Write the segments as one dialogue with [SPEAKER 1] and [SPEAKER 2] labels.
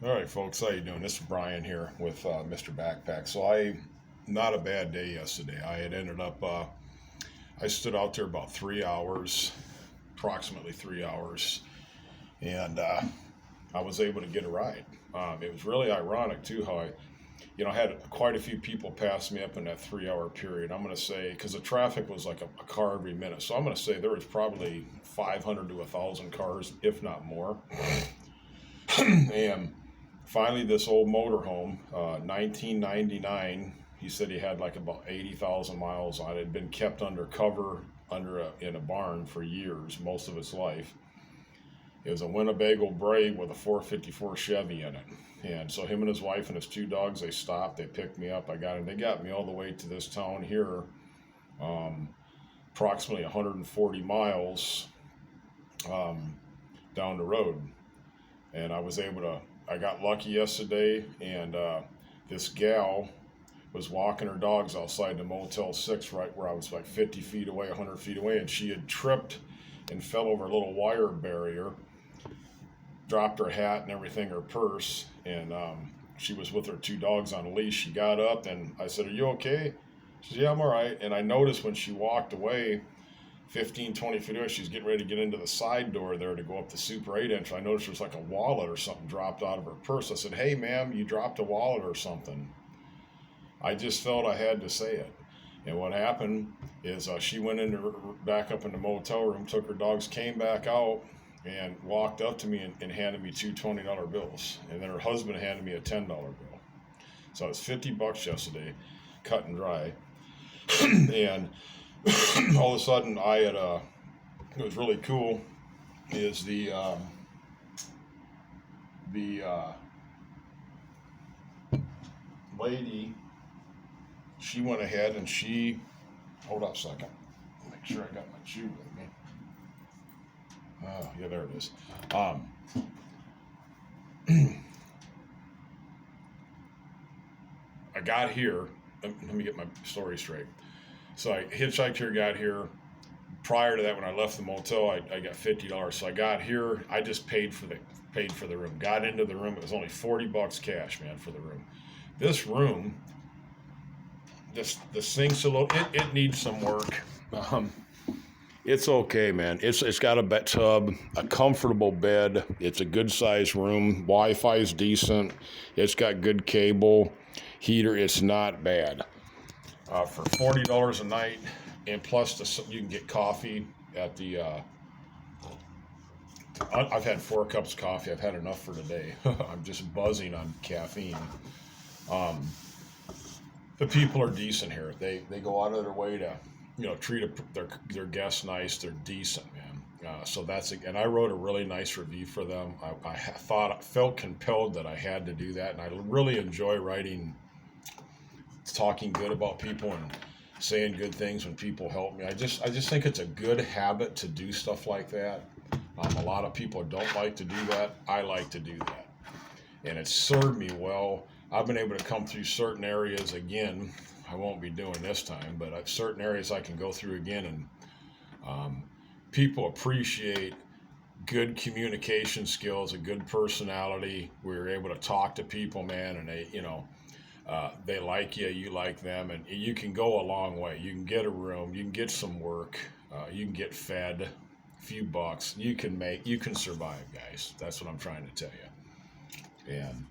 [SPEAKER 1] All right, folks, how you doing? This is Brian here with Mr. Backpack. Not a bad day yesterday. I had ended up, I stood out there about 3 hours, approximately 3 hours, and I was able to get a ride. It was really ironic too how I had quite a few people pass me up in that 3 hour period. I'm going to say, because the traffic was like a car every minute, so I'm going to say there was probably 500 to 1,000 cars, if not more. And finally, this old motorhome, 1999, he said he had like about 80,000 miles on it. It had been kept under cover in a barn for years, most of its life. It was a Winnebago Brave with a 454 Chevy in it. And so him and his wife and his two dogs, they stopped, they picked me up. They got me all the way to this town here, approximately 140 miles down the road. And I got lucky yesterday, and this gal was walking her dogs outside the Motel 6 right where I was like 50 feet away, 100 feet away, and she had tripped and fell over a little wire barrier, dropped her hat and everything, her purse, and she was with her two dogs on a leash. She got up, and I said, "Are you okay?" She said, "Yeah, I'm all right." And I noticed when she walked away, 15, 20 feet away, she's getting ready to get into the side door there to go up the Super 8 inch. I noticed there's like a wallet or something dropped out of her purse. I said, "Hey, ma'am, you dropped a wallet or something." I just felt I had to say it. And what happened is she went back up in the motel room, took her dogs, came back out, and walked up to me and handed me two $20 bills. And then her husband handed me a $10 bill. So it was $50 yesterday, cut and dry. And all of a sudden, it was really cool, is the lady, she went ahead and hold up a second, make sure I got my shoe with me. Oh, yeah, there it is. I got here, let me get my story straight. So I hitchhiked here, got here. Prior to that, when I left the motel, I got $50. So I got here, I just paid for the room. Got into the room, it was only $40 cash, man, for the room. This room, the sink's a little, it needs some work. It's okay, man. It's got a bathtub, a comfortable bed. It's a good sized room. Wi-Fi's decent. It's got good cable, heater. It's not bad. For $40 a night, and plus you can get coffee at the. I've had 4 cups of coffee. I've had enough for today. I'm just buzzing on caffeine. The people are decent here. They go out of their way to, treat their guests nice. They're decent, man. And I wrote a really nice review for them. I felt compelled that I had to do that, and I really enjoy talking good about people and saying good things when people help me. I just think it's a good habit to do stuff like that. A lot of people don't like to do that. I like to do that, and it's served me well. I've been able to come through certain areas again. I won't be doing this time, but certain areas I can go through again, and people appreciate good communication skills, a good personality. We're able to talk to people, man, and they like you, you like them, and you can go a long way. You can get a room, you can get some work, you can get fed, a few bucks. You can survive, guys. That's what I'm trying to tell you. And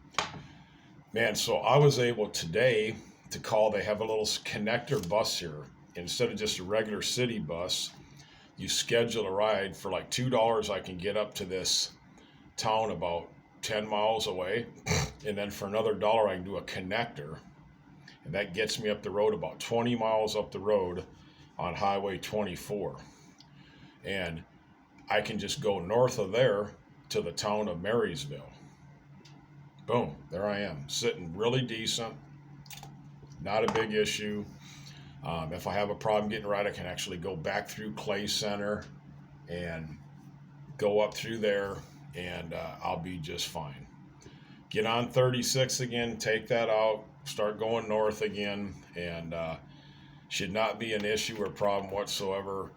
[SPEAKER 1] man, so I was able today to call. They have a little connector bus here. Instead of just a regular city bus, you schedule a ride for like $2. I can get up to this town about 10 miles away, and then for another $1 I can do a connector, and that gets me up the road about 20 miles up the road on Highway 24, and I can just go north of there to the town of Marysville. Boom, there I am, sitting really decent, not a big issue. If I have a problem getting right, I can actually go back through Clay Center and go up through there, and I'll be just fine. Get on 36 again, take that out, start going north again, and should not be an issue or problem whatsoever.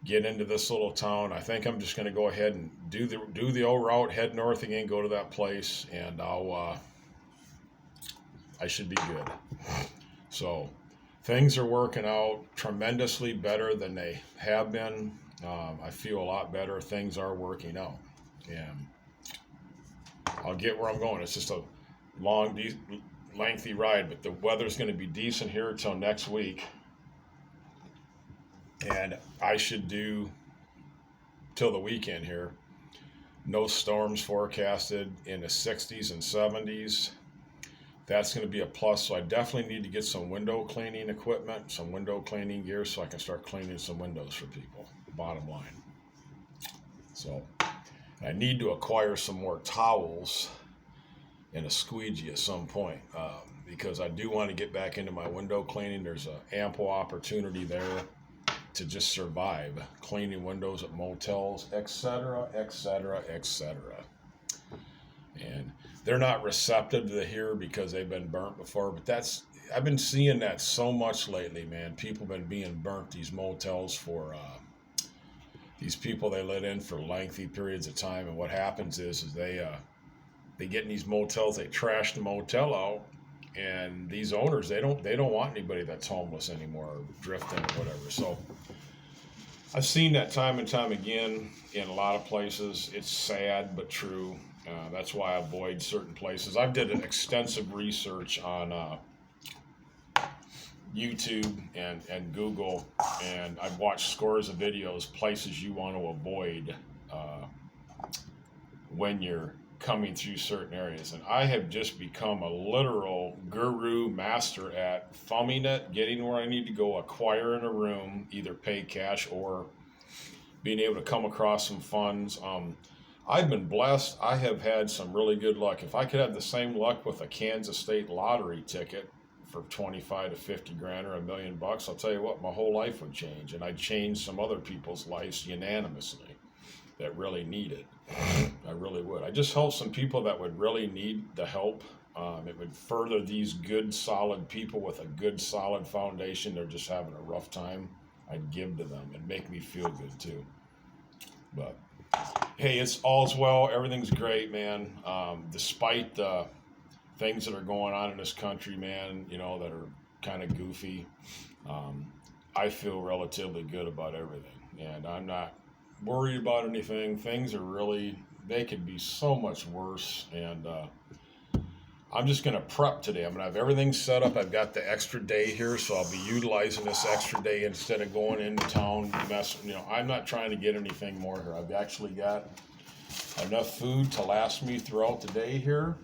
[SPEAKER 1] get into this little town. I think I'm just going to go ahead and do the old route, head north again, go to that place, and I should be good. So things are working out tremendously better than they have been. I feel a lot better. Things are working out, and I'll get where I'm going. It's just a long, lengthy ride, but the weather's going to be decent here until next week, and I should do till the weekend here. No storms forecasted, in the 60s and 70s. That's going to be a plus. So I definitely need to get some window cleaning equipment, some window cleaning gear, so I can start cleaning some windows for people. Bottom line. So I need to acquire some more towels and a squeegee at some point, because I do want to get back into my window cleaning. There's an ample opportunity there to just survive cleaning windows at motels, etc., etc., etc. And they're not receptive to here because they've been burnt before, but I've been seeing that so much lately, man. People been being burnt, these motels, for these people they let in for lengthy periods of time, and what happens is they get in these motels, they trash the motel out, and these owners, they don't want anybody that's homeless anymore, or drifting or whatever. So I've seen that time and time again in a lot of places. It's sad but true. That's why I avoid certain places. I've did an extensive research on YouTube and Google, and I've watched scores of videos, places you want to avoid when you're coming through certain areas. And I have just become a literal guru master at thumbing it, getting where I need to go, acquiring a room, either pay cash or being able to come across some funds. I've been blessed. I have had some really good luck. If I could have the same luck with a Kansas State lottery ticket for 25 to 50 grand or $1 million, I'll tell you what, my whole life would change. And I'd change some other people's lives unanimously that really need it. I really would. I just help some people that would really need the help. It would further these good, solid people with a good, solid foundation. They're just having a rough time. I'd give to them and make me feel good too. But hey, it's all's well. Everything's great, man. Despite the things that are going on in this country, man, that are kind of goofy, I feel relatively good about everything. And I'm not worried about anything. Things are really, they could be so much worse. And I'm just going to prep today. I'm going to have everything set up. I've got the extra day here, so I'll be utilizing this extra day instead of going into town. I'm not trying to get anything more here. I've actually got enough food to last me throughout the day here.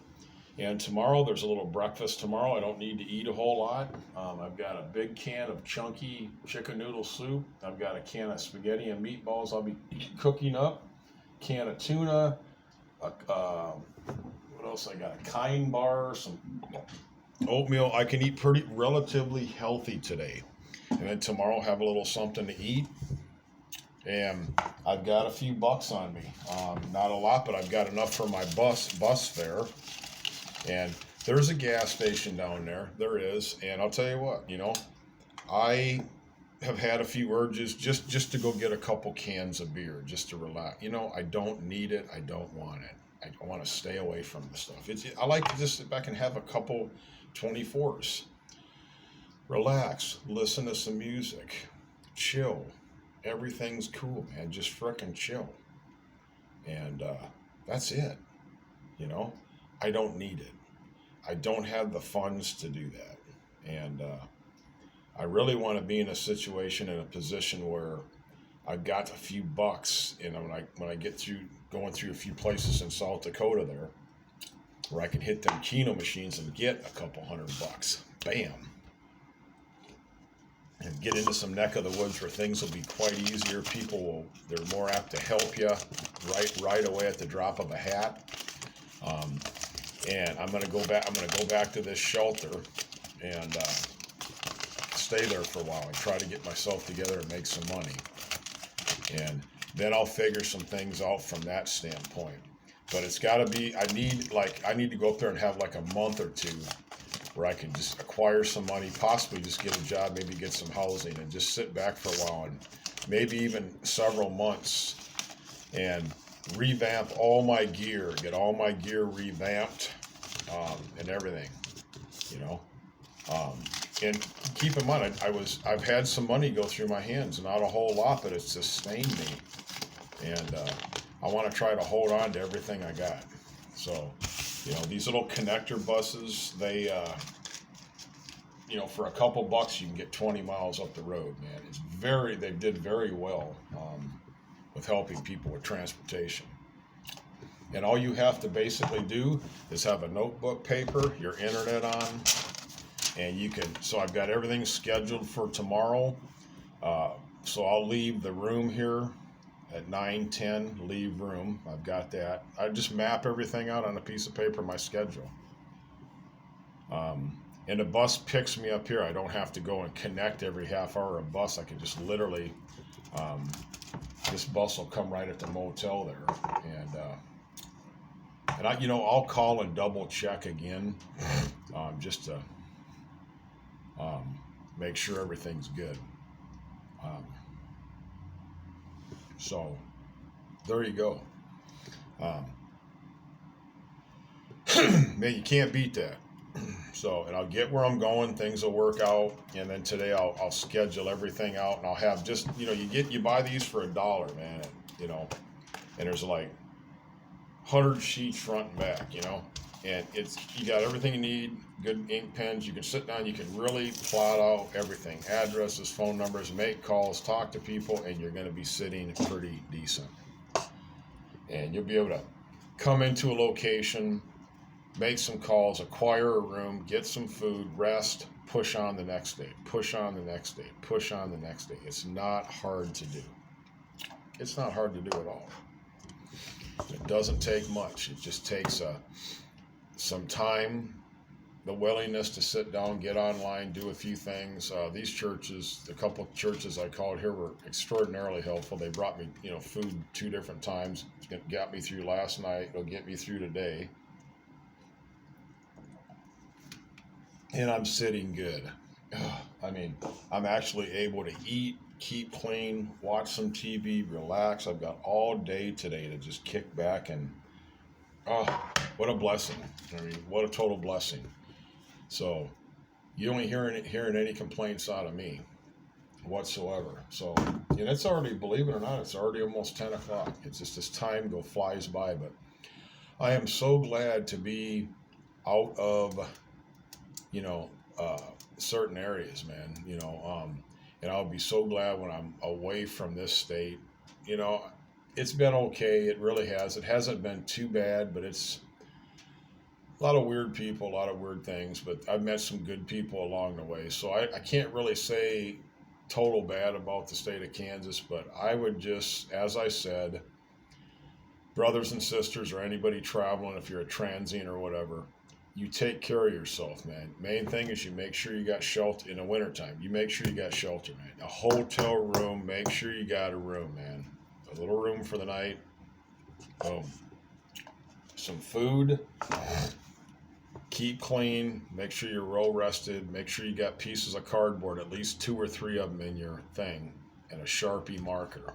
[SPEAKER 1] And tomorrow, there's a little breakfast tomorrow. I don't need to eat a whole lot. I've got a big can of chunky chicken noodle soup. I've got a can of spaghetti and meatballs I'll be cooking up. Can of tuna. What else I got? A Kind bar, some oatmeal. I can eat pretty relatively healthy today. And then tomorrow, have a little something to eat. And I've got a few bucks on me. Not a lot, but I've got enough for my bus fare. And there's a gas station down there. There is. And I'll tell you what, I have had a few urges just to go get a couple cans of beer, just to relax. I don't need it. I don't want it. I want to stay away from the stuff. I like to just sit back and have a couple 24s. Relax. Listen to some music. Chill. Everything's cool, man. Just frickin' chill. And that's it. I don't need it. I don't have the funds to do that. And I really want to be in a situation, in a position where I've got a few bucks, when I get through going through a few places in South Dakota there, where I can hit them Keno machines and get a couple $100. Bam. And get into some neck of the woods where things will be quite easier. They're more apt to help you right away at the drop of a hat. And I'm going to go back to this shelter and stay there for a while and try to get myself together and make some money. And then I'll figure some things out from that standpoint. But it's got to be, I need to go up there and have like a month or two where I can just acquire some money, possibly just get a job, maybe get some housing, and just sit back for a while and maybe even several months, and revamp all my gear, get all my gear revamped, and everything, you know. Um, and keep in mind, I've had some money go through my hands, not a whole lot, but it's sustained me, and I want to try to hold on to everything I got. So, these little connector buses, they, for a couple bucks, you can get 20 miles up the road, man. They did very well with helping people with transportation. And all you have to basically do is have a notebook, paper, your internet on, and so I've got everything scheduled for tomorrow. So I'll leave the room here at 9:10, leave room. I've got that. I just map everything out on a piece of paper, my schedule. And the bus picks me up here. I don't have to go and connect every half hour a bus. I can just literally, this bus will come right at the motel there. And I'll call and double check again, just to make sure everything's good. So there you go. Man, you can't beat that. So, and I'll get where I'm going. Things will work out, and then today I'll schedule everything out, and I'll have just you buy these for $1, man. And there's like 100 sheets front and back, and you got everything you need. Good ink pens. You can sit down. You can really plot out everything: addresses, phone numbers, make calls, talk to people, and you're going to be sitting pretty decent. And you'll be able to come into a location, make some calls, acquire a room, get some food, rest, push on the next day, push on the next day, push on the next day. It's not hard to do. It's not hard to do at all. It doesn't take much. It just takes some time, the willingness to sit down, get online, do a few things. These churches, the couple of churches I called here, were extraordinarily helpful. They brought me, food 2 different times. It got me through last night. It'll get me through today. And I'm sitting good. I mean, I'm actually able to eat, keep clean, watch some TV, relax. I've got all day today to just kick back and, what a blessing. I mean, what a total blessing. So you don't hearing any complaints out of me whatsoever. So, and it's already, believe it or not, it's already almost 10 o'clock. It's just this time flies by, but I am so glad to be out of certain areas, man, and I'll be so glad when I'm away from this state. It's been okay. It really has. It hasn't been too bad, but it's a lot of weird people, a lot of weird things, but I've met some good people along the way. So I can't really say total bad about the state of Kansas, but I would just, as I said, brothers and sisters or anybody traveling, if you're a transient or whatever, you take care of yourself, man. Main thing is you make sure you got shelter in the wintertime. You make sure you got shelter, man. A hotel room, make sure you got a room, man. A little room for the night. Boom. Some food. Keep clean. Make sure you're well rested. Make sure you got pieces of cardboard, at least 2 or 3 of them in your thing, and a Sharpie marker.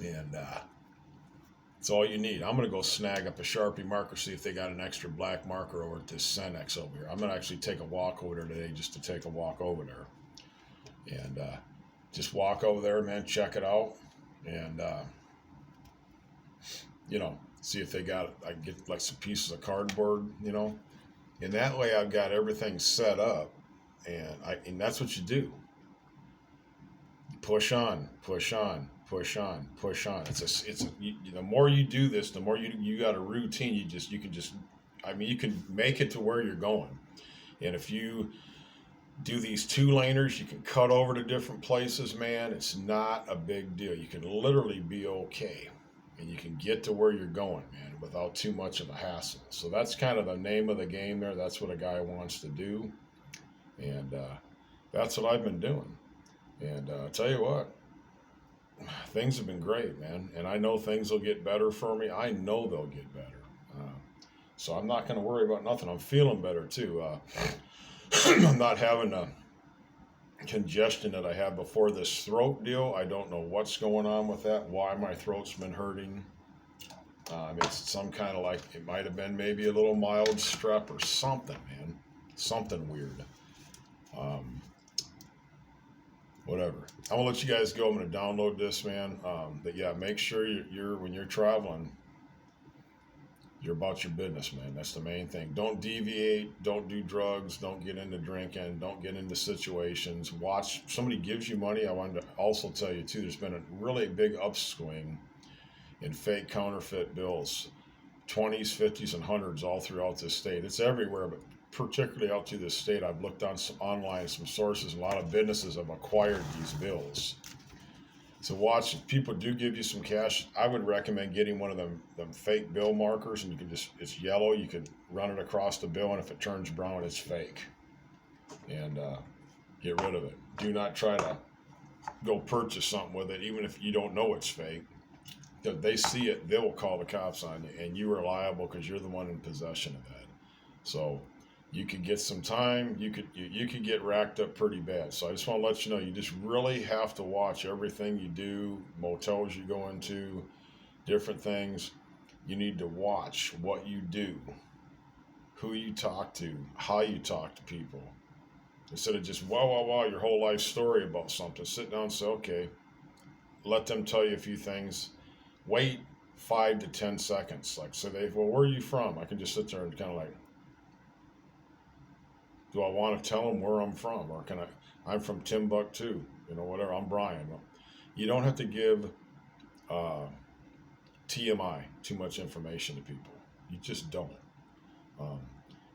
[SPEAKER 1] And that's all you need. I'm going to go snag up a Sharpie marker, see if they got an extra black marker over at this Cenex over here. I'm going to actually take a walk over there today, just to take a walk over there. And just walk over there, man, check it out. And, see if they got, I get like some pieces of cardboard, And that way I've got everything set up. And that's what you do. Push on, push on. Push on, push on. The more you do this, the more you got a routine. You can make it to where you're going. And if you do these 2-laners, you can cut over to different places, man. It's not a big deal. You can literally be okay, and you can get to where you're going, man, without too much of a hassle. So that's kind of the name of the game there. That's what a guy wants to do, and that's what I've been doing. And I'll tell you what. Things have been great, man, and I know things will get better for me. I know they'll get better, so I'm not going to worry about nothing. I'm feeling better too. I'm not having to congestion that I had before this throat deal. I don't know what's going on with that, why my throat's been hurting. It's some kind of, like, it might have been maybe a little mild strep or something, man. Something weird. Um, Whatever. I'm gonna let you guys go. I'm gonna download this, man. But yeah, make sure you're when you're traveling, you're about your business, man. That's the main thing. Don't deviate. Don't do drugs. Don't get into drinking. Don't get into situations. Watch. Somebody gives you money. I wanted to also tell you too. There's been a really big upswing in fake counterfeit bills, 20s, 50s, and hundreds all throughout this state. It's everywhere, but particularly out through this state. I've looked on some online, some sources. A lot of businesses have acquired these bills. So watch, if people do give you some cash, I would recommend getting one of them fake bill markers, and you can just, it's yellow, you can run it across the bill, and if it turns brown, it's fake. And get rid of it. Do not try to go purchase something with it, even if you don't know it's fake. If they see it, they will call the cops on you, and you are liable because you're the one in possession of that. So you could get some time. You could get racked up pretty bad. So I just want to let you know, you just really have to watch everything you do, motels you go into, different things. You need to watch what you do, who you talk to, how you talk to people. Instead of just your whole life story about something. Sit down and say, okay, let them tell you a few things. Wait 5 to 10 seconds. Like, say where are you from? I can just sit there and kind of like, do I want to tell them where I'm from? Or I'm from Timbuktu, whatever, I'm Brian. You don't have to give TMI, too much information to people. You just don't.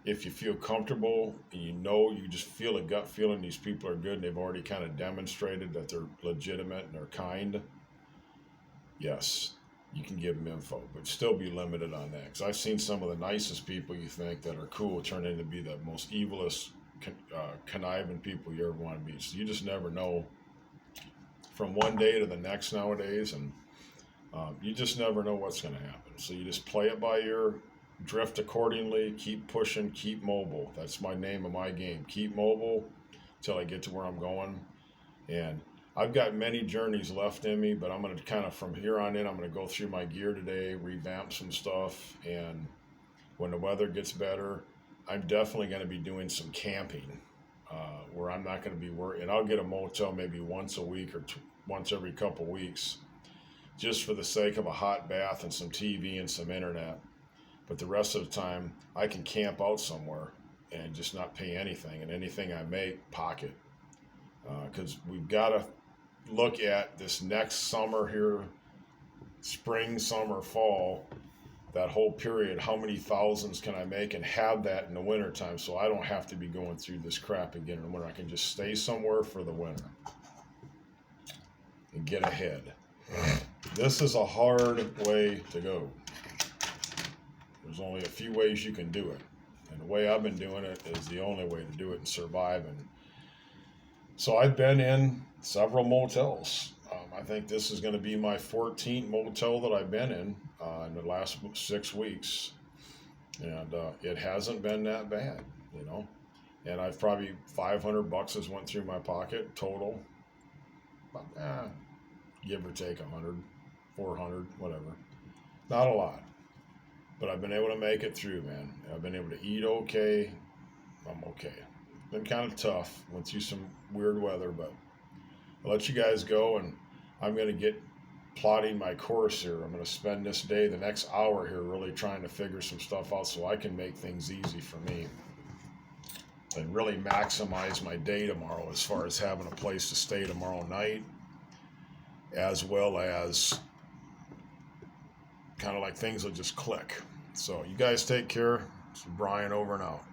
[SPEAKER 1] If you feel comfortable and you just feel a gut feeling these people are good and they've already kind of demonstrated that they're legitimate and they're kind, yes, you can give them info, but still be limited on that. Because I've seen some of the nicest people you think that are cool turn into be the most evilest, conniving people you ever want to meet. So you just never know from one day to the next nowadays, and you just never know what's going to happen. So you just play it by ear, drift accordingly, keep pushing, keep mobile. That's my name of my game. Keep mobile till I get to where I'm going. And I've got many journeys left in me, but I'm going to kind of, from here on in, I'm going to go through my gear today, revamp some stuff, and when the weather gets better, I'm definitely going to be doing some camping, where I'm not going to be worried, and I'll get a motel maybe once a week or once every couple weeks, just for the sake of a hot bath and some TV and some internet. But the rest of the time, I can camp out somewhere and just not pay anything, and anything I make, pocket. Because we've got to look at this next summer here, spring, summer, fall, that whole period, how many thousands can I make and have that in the wintertime, so I don't have to be going through this crap again in the winter. I can just stay somewhere for the winter and get ahead. This is a hard way to go. There's only a few ways you can do it, and the way I've been doing it is the only way to do it and survive. And so I've been in several motels. I think this is going to be my 14th motel that I've been in the last 6 weeks, and it hasn't been that bad, And I've probably $500 has went through my pocket total, give or take 100, 400, whatever. Not a lot, but I've been able to make it through, man. I've been able to eat okay. I'm okay. Been kind of tough. Went through some weird weather, but I'll let you guys go, and I'm going to get plotting my course here. I'm going to spend this day, the next hour here, really trying to figure some stuff out so I can make things easy for me and really maximize my day tomorrow as far as having a place to stay tomorrow night, as well as kind of like things will just click. So you guys take care. It's Brian, over and out.